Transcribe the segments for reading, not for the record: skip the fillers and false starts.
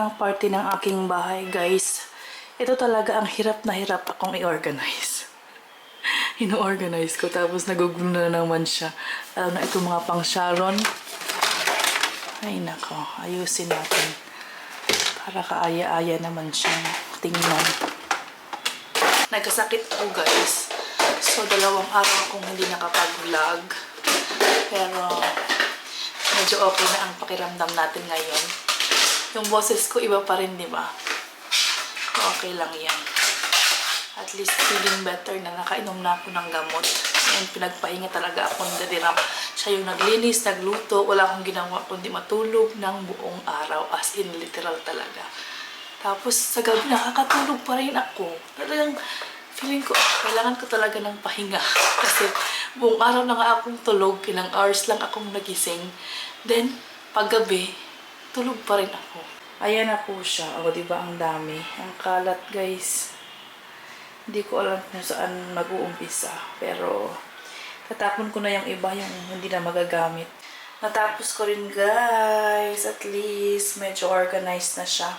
ng party ng aking bahay, guys. Ito talaga ang hirap na hirap akong i-organize. Ino-organize ko, tapos nagugulo na naman siya. Alam na ito mga pang Sharon. Ay nako, ayusin natin. Para kaaya-aya naman siyang tingnan. Nagkasakit ako, guys. So, 2 araw akong hindi nakapag-vlog. Pero, medyo okay na ang pakiramdam natin ngayon. Yung boses ko iba pa rin, di ba? Okay lang yan. At least feeling better na nakainom na ako ng gamot. Ngayon, pinagpahinga talaga ako ng dadiram. Siya yung naglinis, nagluto. Wala akong ginawa kundi matulog ng buong araw. As in, literal talaga. Tapos, sa gabi, nakakatulog pa rin ako. Talagang, feeling ko, kailangan ko talaga ng pahinga. Kasi, buong araw na nga akong tulog. Ilang hours lang akong nagising. Then, paggabi, tulog pa rin ako. Ayan na po siya. O, diba, ang dami. Ang kalat, guys. Hindi ko alam kung saan mag-uumpisa. Pero, tatapon ko na yung iba, yung hindi na magagamit. Natapos ko rin, guys. At least, medyo organized na siya.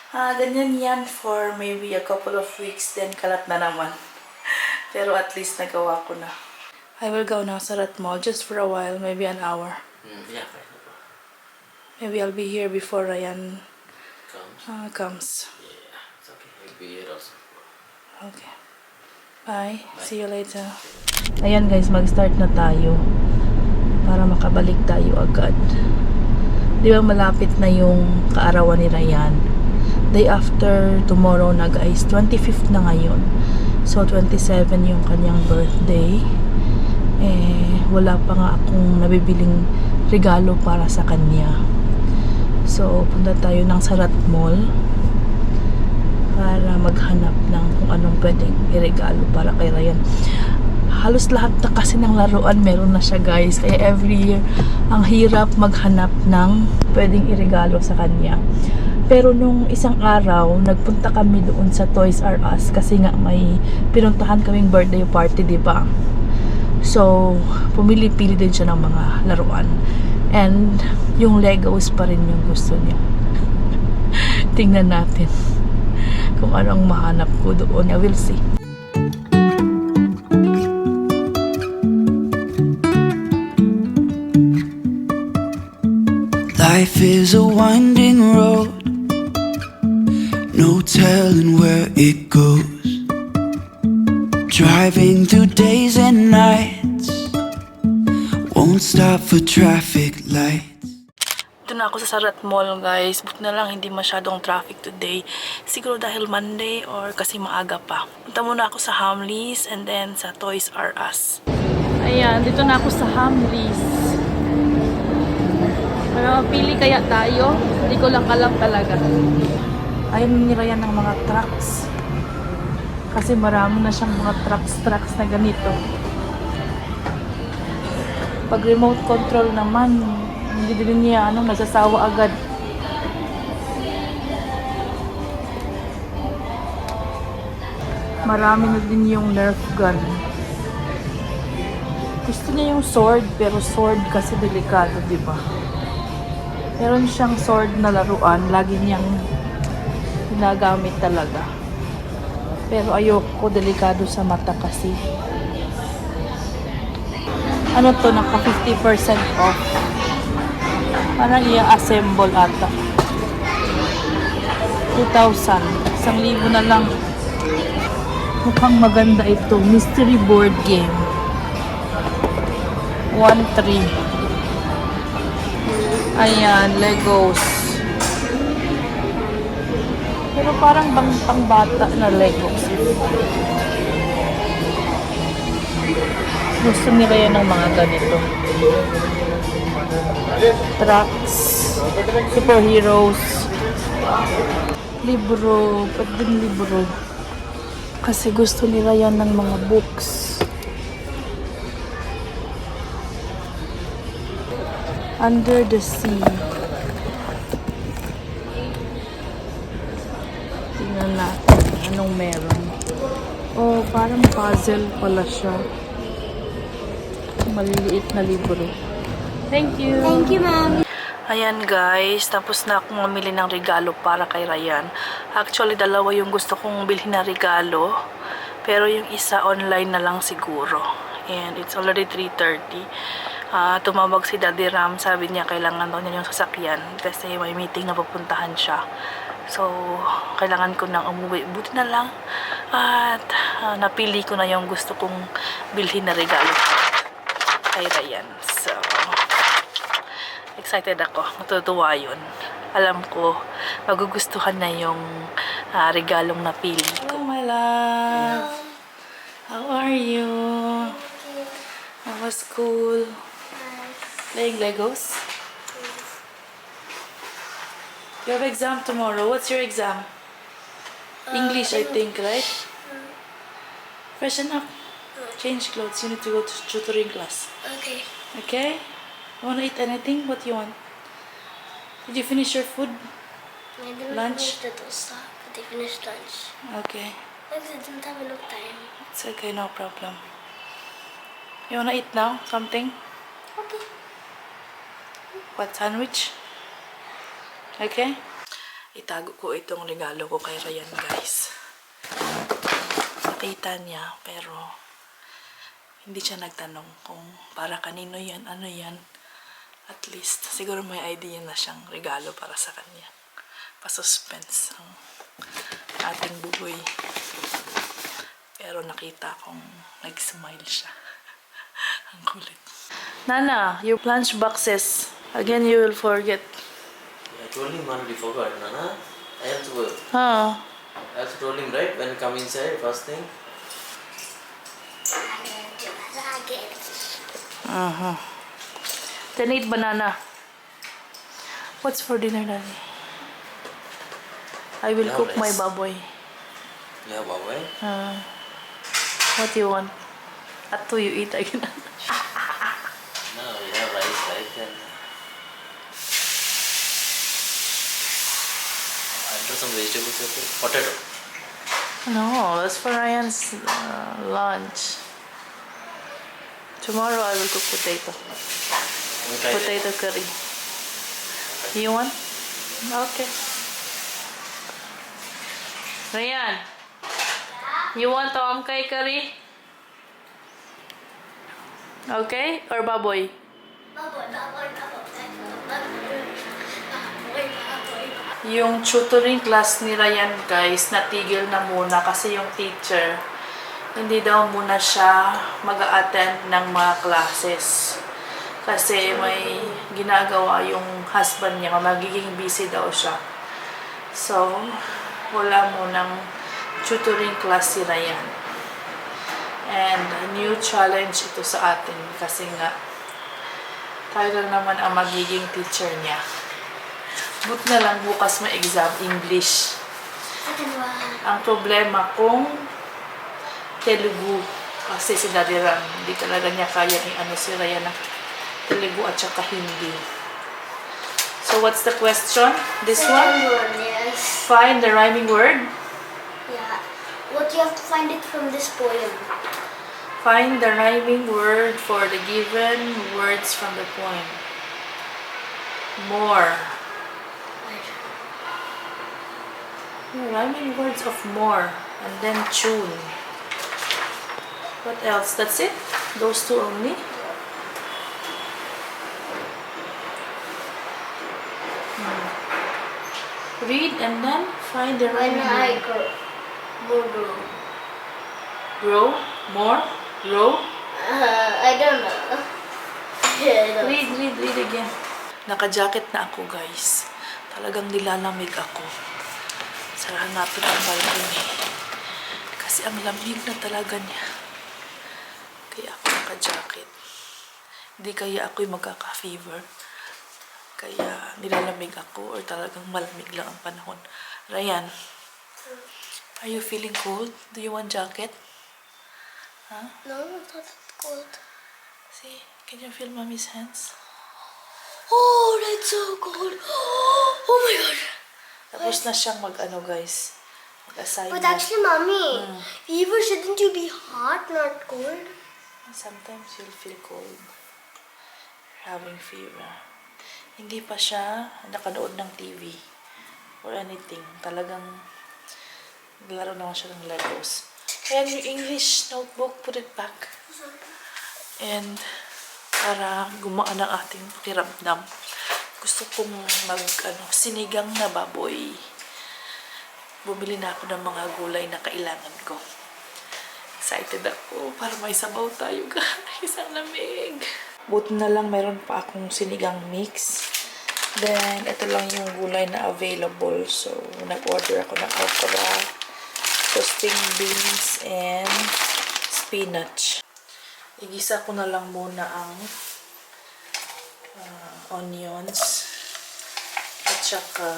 Ganyan yan for maybe a couple of weeks, then kalat na naman. Pero at least nagawa ko na. I will go now sa Rat Mall just for a while, maybe an hour. Yeah, fine. No problem. Maybe I'll be here before Ryan comes. Yeah, it's okay. I'll be here also. Okay. Bye. See you later. Ayan guys, mag-start na tayo. Para makabalik tayo agad. Di ba malapit na yung kaarawan ni Ryan? Day after tomorrow na guys, 25th na ngayon. So 27 yung kanyang birthday. Wala pa nga akong nabibiling regalo para sa kanya. So punta tayo ng Sarat Mall para maghanap ng kung anong pwedeng iregalo para kay Ryan. Halos lahat na kasi ng laruan meron na siya guys. Kaya every year ang hirap maghanap ng pwedeng iregalo sa kanya. Pero nung isang araw, nagpunta kami doon sa Toys R Us kasi nga may pinuntahan kaming birthday party, di ba? So, pumili-pili din siya ng mga laruan. And yung Legos pa rin yung gusto niya. Tingnan natin kung anong mahanap ko doon. I will see. Life is a winding road. No telling where it goes. Driving through days and nights. Won't stop for traffic lights. Ito na ako sa Sarat Mall guys. Buti na lang hindi masyadong traffic today. Siguro dahil Monday or kasi maaga pa. Punta muna ako sa Hamleys and then sa Toys R Us. Ayan, dito na ako sa Hamleys. Para mapili kaya tayo? Hindi ko lang alam talaga. Ayaw nila yan ng mga trucks. Kasi marami na siyang mga trucks na ganito. Pag remote control naman, hindi din niya nasasawa agad. Marami na din yung Nerf gun. Gusto niya yung sword, pero sword kasi delikado, di ba? Meron siyang sword na laruan, lagi niyang ginagamit talaga. Pero ayoko, delikado sa mata kasi. Ano to, naka 50% off. Parang i-assemble ata. 2,000. 1,000 na lang. Mukhang maganda ito. Mystery board game. 1,300. Ayan, Legos. Pero parang pang-bata na Legos. Gusto nila yan ng mga ganito. Trucks, superheroes, libro, pati din libro. Kasi gusto nila yan ng mga books. Under the Sea. Tingnan natin anong meron. Oh, parang puzzle pala siya. Maliliit na libro. Thank you. Thank you, ma'am. Ayan guys, tapos na akong mamili ng regalo para kay Ryan. Actually, dalawa yung gusto kong bilhin na regalo. Pero yung isa online na lang siguro. And it's already 3:30. Tumawag si Daddy Ram. Sabi niya kailangan daw niya yung sasakyan. Kasi may meeting na pupuntahan siya. So, kailangan ko nang umuwi. Buti na lang. At napili ko na yung gusto kong bilhin na regalo kay Ryan. So, excited ako. Matutuwa yun. Alam ko, magugustuhan na yung regalong napili ko. Hello, my love. How are you? How was school? Playing Legos? You have exam tomorrow. What's your exam? English, I think, right? Freshen up. Change clothes. You need to go to tutoring class. Okay. Okay? You want to eat anything? What do you want? Did you finish your food? I didn't Lunch? finish the dosa, but I finished lunch. Okay. Because I didn't have enough time. It's okay, no problem. You want to eat now? Something? Okay. What, sandwich? Okay? Itago ko itong regalo ko kay Ryan, guys. Nakita niya, pero hindi siya nagtanong kung para kanino yan, ano yan. At least, siguro may idea na siyang regalo para sa kanya. Pa-suspense ang ating buboy. Pero nakita kong nag-smile siya. Ang kulit. Nana, your lunch boxes. Again, you will forget. I told him already forgot, Nana. I have to told him, right, when you come inside, first thing. Then eat banana. What's for dinner, Daddy? I will Yeah, cook my rice. baboy. Yeah, Baba. What do you want? At you eat again. No, we have rice, right? And I'll do some vegetables, okay? Potato. No, that's for Ryan's lunch. Tomorrow I will cook potato. Okay. Potato curry. You want? Okay. Ryan, you want tom kay curry? Okay? Or baboy? Yung tutoring class ni Ryan, guys, natigil na muna kasi yung teacher, hindi daw muna siya mag-a-attend ng mga classes. Kasi may ginagawa yung husband niya, magiging busy daw siya. So, wala munang tutoring class si Ryan. And a new challenge ito sa atin kasi nga, tayo lang naman ang magiging teacher niya. But na lang bukas may exam, English. Ang problema kung Telugu, kasi si Daddy Ram, hindi talaga niya kaya i-ano si Ryan ng Telugu at saka Hindi. So what's the question? This one? Yes. Find the rhyming word. Yeah. What you have to find it from this poem. Find the rhyming word for the given words from the poem. More. Rhyming words of more. And then tune. What else? That's it? Those two only? Read and then find the When rhyming I word. grow. Grow? More? Grow? I don't know. Read again. Naka-jacket na ako, guys. Talagang nilalamig ako. Sarahan natin ang balcony. Kasi ang lamig na talaga niya. Kaya ako naka-jacket. Hindi kaya ako'y magkaka-fever. Kaya nilalamig ako or talagang malamig lang ang panahon. Ryan, are you feeling cold? Do you want jacket? Huh? No, it's not that cold. See, can you feel mommy's hands? Oh, that's so cold. Oh my god. Tapos na siyang mag-ano, guys. Mag-assignment. But actually, mommy, fever shouldn't you be hot, not cold? Sometimes you'll feel cold. You're having fever. Hindi pa siya nakanood ng TV or anything. Talagang laro naman siya ng Legos. And yung English notebook, put it back. And para gumaan ang ating pakiramdam, gusto kong sinigang na baboy. Bumili na ako ng mga gulay na kailangan ko. Excited ako para may sabaw tayo, guys. Ang lamig. Buti na lang mayroon pa akong sinigang mix. Then, ito lang yung gulay na available. So, nag-order ako ng okra, toasting beans, and spinach. Igisa ko na lang muna ang onions at saka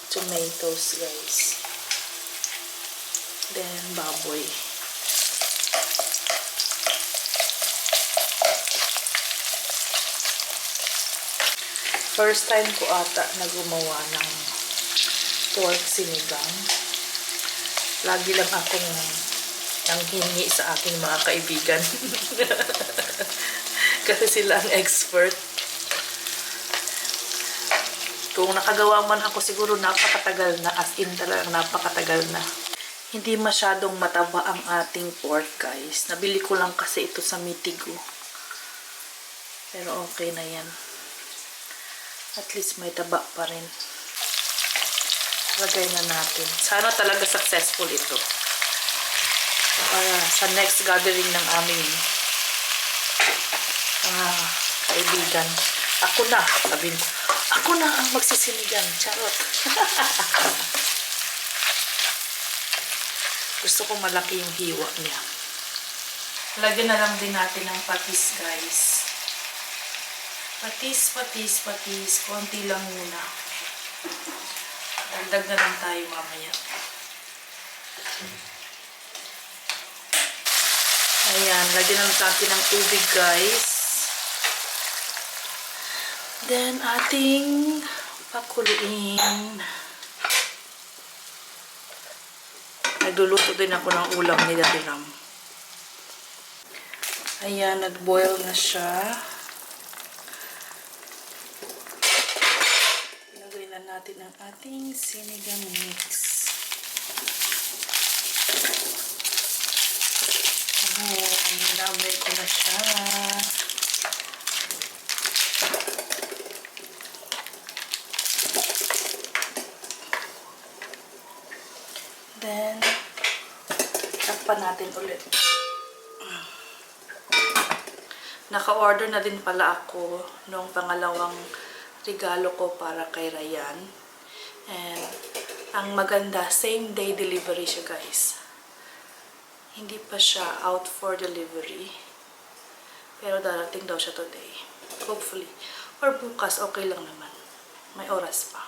tomatoes, guys. Then, baboy. First time ko ata na gumawa ng pork sinigang. Lagi lang akong nanghingi sa aking mga kaibigan. Kasi sila ang expert. Kung nakagawa man ako, siguro napakatagal na. As in talagang napakatagal na. Hindi masyadong mataba ang ating pork, guys. Nabili ko lang kasi ito sa Mitigo. Pero okay na yan. At least may taba pa rin. Lagay na natin. Sana talaga successful ito. Para sa next gathering ng aming kaibigan. Ako na, sabihin ko. Ako na ang magsisinigang. Charot. Gusto ko malaki yung hiwa niya. Lagyan na lang din natin ng patis, guys. Patis. Konti lang muna. Dagdag na lang tayo mamaya. Ayan, lagyan na natin ng tubig, guys. Then, ating pakuluin. Nagluluto din ako ng ulam ni Daddy Ram. Ayan, nag-boil na siya. Ilagay na natin ang ating sinigang mix. Ayan, nilabay ko na siya. Then, takpan natin ulit. Naka-order na din pala ako nung pangalawang regalo ko para kay Ryan. And, ang maganda, same day delivery siya, guys. Hindi pa siya out for delivery. Pero darating daw siya today. Hopefully. Or bukas, okay lang naman. May oras pa.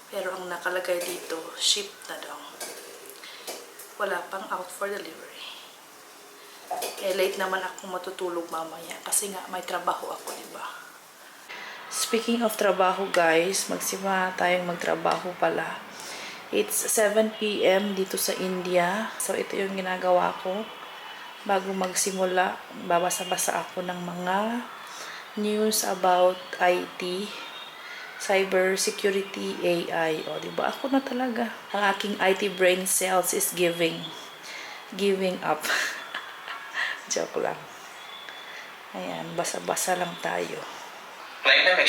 Pero ang nakalagay dito, ship na daw. Wala pang out for delivery. Eh, late naman ako matutulog mamaya. Kasi nga, may trabaho ako, diba? Speaking of trabaho, guys, magsimula tayong magtrabaho pala. It's 7 p.m. dito sa India. So, ito yung ginagawa ko. Bago magsimula, babasa-basa ako ng mga news about IT, cyber security, AI. O, diba? Ako na talaga. Ang aking IT brain cells is giving up. Joke lang. Ayan, basa-basa lang tayo. Client name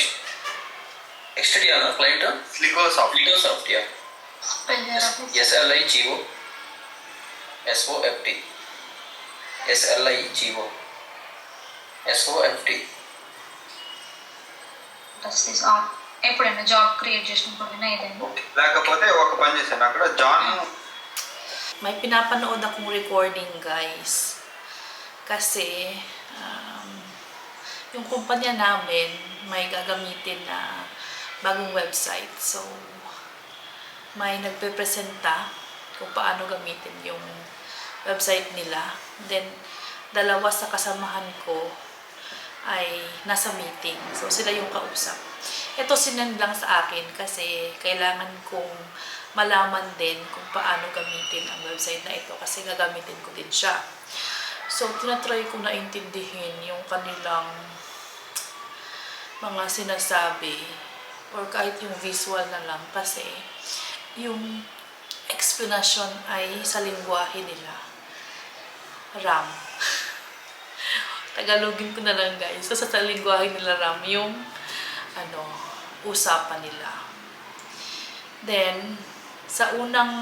extended ano? Client name? Ligosoft. Ligosoft, yeah. SLIGO SOFT SLIGO SOFT. ఎప్పుడైనా job create చేసినప్పుడు ఏదైనా లేకపోతే ఒక పని చేశాను అక్కడ John May pinapanood akong recording, guys. Kasi, yung kumpanya namin, may gagamitin na bagong website. So, may nagpe-presenta kung paano gamitin yung website nila. Then, dalawa sa kasamahan ko ay nasa meeting. So, sila yung kausap. Ito sinend lang sa akin kasi kailangan kong malaman din kung paano gamitin ang website na ito kasi gagamitin ko din siya. So, tinatry ko na intindihin yung kanilang mga sinasabi or kahit yung visual na lang kasi yung explanation ay sa lingwahe nila. RAM. Tagalogin ko na lang guys. So, sa lingwahe nila RAM yung usapan nila. Then, sa unang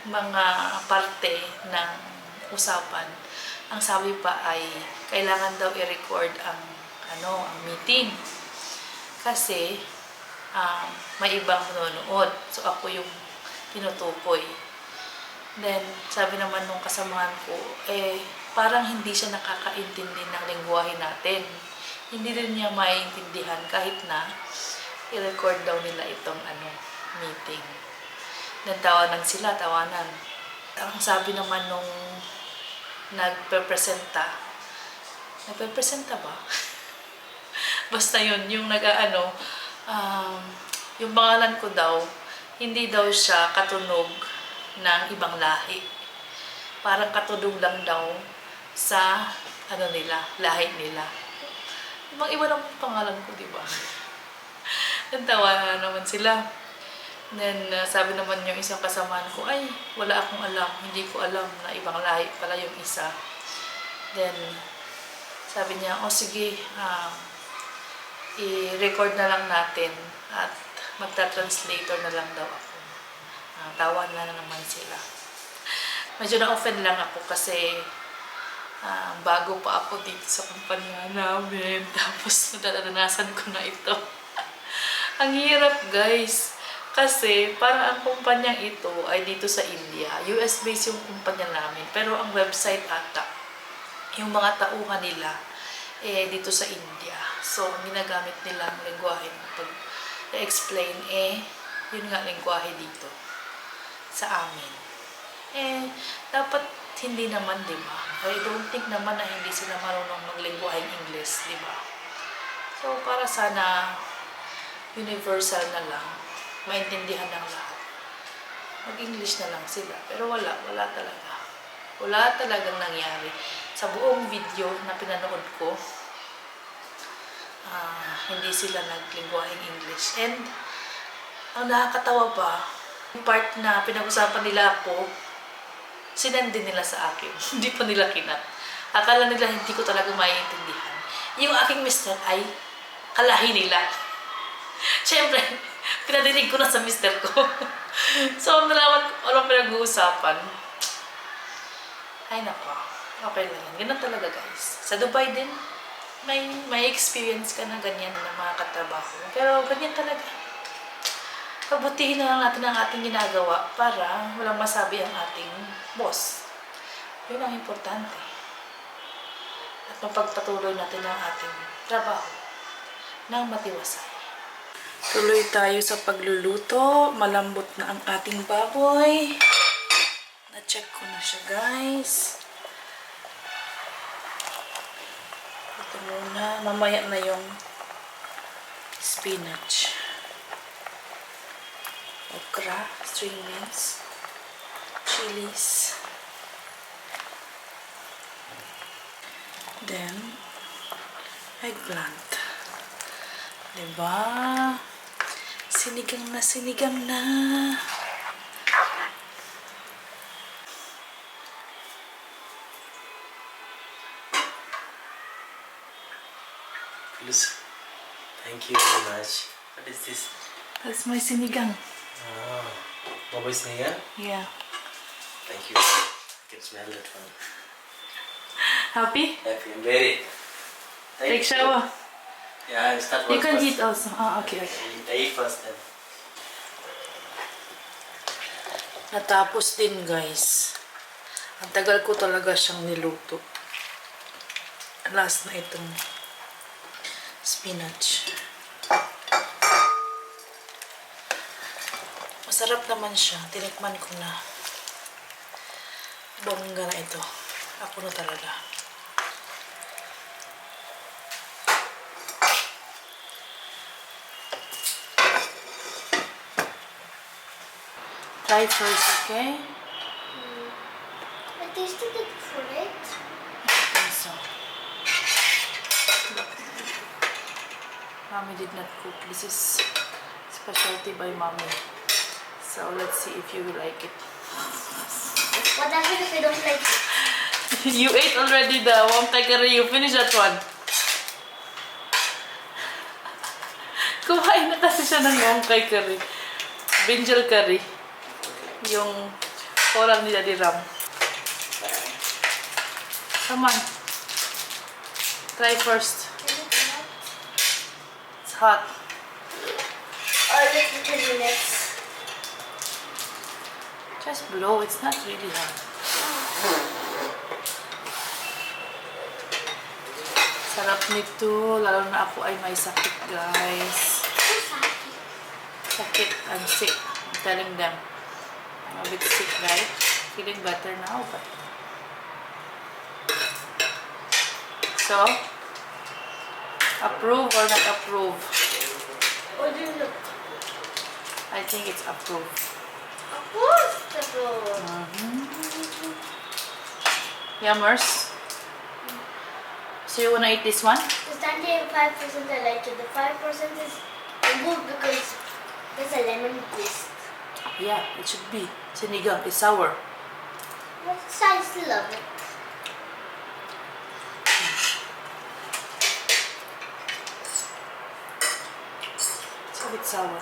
mga parte ng usapan, ang sabi pa ay kailangan daw i-record ang meeting. Kasi may ibang manonood. So ako yung tinutukoy. Then sabi naman nung kasamahan ko, parang hindi siya nakakaintindi ng lengguwahe natin. Hindi rin niya maiintindihan kahit na i-record daw nila itong meeting. Nagtawanan sila, tawanan. Ang sabi naman nung nagpe-presenta ba? Basta yun, yung yung pangalan ko daw, hindi daw siya katunog ng ibang lahi. Parang katunog lang daw sa lahi nila. Ibang iba ng pangalan ko, di ba? Nagtawa na naman sila. Then, sabi naman yung isang kasamahan ko, ay, wala akong alam. Hindi ko alam na ibang lahi pala yung isa. Then, sabi niya, sige, i-record na lang natin at magta-translator na lang daw ako. Tawan na naman sila. Medyo na-offend lang ako kasi bago pa ako dito sa kumpanya namin. Tapos nadadanasan ko na ito. Ang hirap guys. Kasi parang ang kumpanyang ito ay dito sa India. US-based yung kumpanya namin. Pero ang website ata, yung mga tauhan nila, dito sa India. So, ang ginagamit nilang lengguwahe pag explain yun nga lengguwahe dito sa amin. Dapat hindi naman, di ba? I don't think naman na hindi sila marunong maglengguwaheng English, di ba? So, para sana universal na lang, maintindihan ng lahat. Mag-English na lang sila. Pero wala talaga. Wala talagang nangyari. Sa buong video na pinanood ko, hindi sila naglingwaheng English. And, ang nakakatawa pa, yung part na pinag-usapan nila ako, sinandi nila sa akin. Hindi pa nila kinat. Akala nila hindi ko talaga maiintindihan. Yung aking mister ay kalahi nila. Siyempre, pinadinig ko na sa mister ko. So, nalaman ko anong pinag-uusapan. Ay nako, okay lang yan. Ganun talaga guys. Sa Dubai din, may experience ka na ganyan na mga katrabaho. Pero ganyan talaga. Pabutihin na lang natin ang ating ginagawa para walang masabi ang ating boss. Yun ang importante. At mapagpatuloy natin ang ating trabaho ng matiwasay. Tuloy tayo sa pagluluto. Malambot na ang ating baboy. Na-check ko na siya guys. Ito muna. Mamaya na yung spinach. Okra, string beans, chilies. Then, eggplant. Diba? Sinigang na sinigang na. Please. Thank you very much. What is this? That's my sinigang. Baboy sinigang? Yeah. Thank you. I can smell it one. Happy? Happy. I'm very. Take shower. Yeah, I start You work can first. eat also. Okay. I eat first then. Natapos din guys. Ang tagal ko talaga siyang niluto. Last na itong spinach. Masarap naman siya. Tinikman ko na. Bongga na ito. Ako na talaga. Try first, okay? I tasted it for it. So, Mommy did not cook. This is specialty by Mommy. So let's see if you like it. What happens if I don't like it? You ate already the wong tai curry. You finished that one. Kumain na kasi siya ng wong tai curry. Brinjal curry. Yung orang ni Daddy Ram. Come on. Try first. It's hot. Or let me 10 minutes. Just blow. It's not really hot. Sarap nito. Lalo na ako ay may sakit, guys. Sakit. I'm sick. I'm telling them. I'm a bit sick, right? Feeling better now, but... So, approve or not approve? What do you look? I think it's approve. Of course, the floor. Yummers. So you wanna eat this one? The 95% I like it. The 5% is good because there's a lemon twist. Yeah, it should be. Sinigang is sour. But I still love it. It's a bit sour.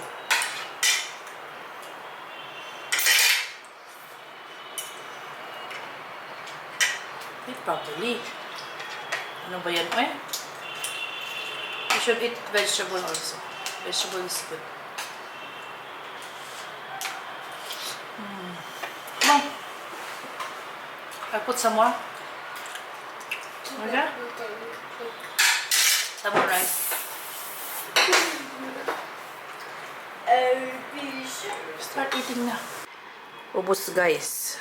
Eat properly. Ano ba yan? Eh? You should eat vegetable also. Vegetable is good. Come on. I put some more. Okay? Some more rice. Start eating na. Ubus, guys.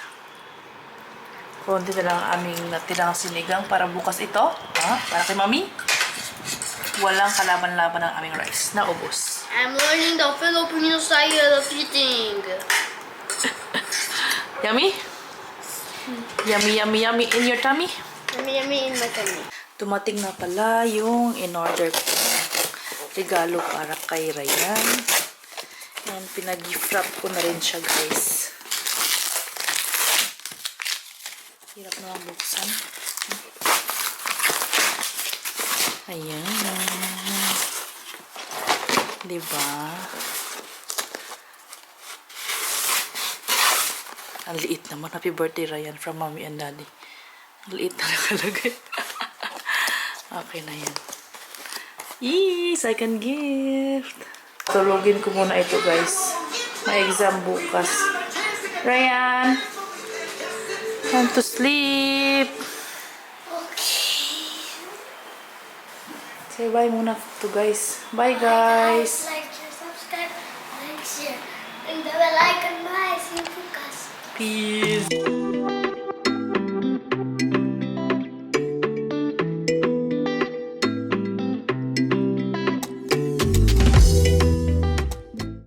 Konti na lang ang aming natirang sinigang para bukas ito. Ha? Para kay Mami. Walang kalaban-laban ang aming rice. Naubos. I'm learning the Filipino style of eating. Yummy? Yummy, yummy, yummy in your tummy? Yummy, yummy in my tummy. Dumating na pala yung in-order ko. Regalo para kay Ryan. And pinag-gift wrap ko na rin siya, guys. Hirap naman buksan. Ayan. Diba? Ang liit naman. Happy birthday, Ryan, from Mommy and Daddy. Ang liit na nakalagay. Okay na yan. Yee! Second gift! Tulogin ko muna ito, guys. May exam bukas. Ryan! Time to sleep! Say bye muna to guys. Bye, guys! Like, share, subscribe, like, share. And the bell icon. Bye. See you, Lucas. Peace!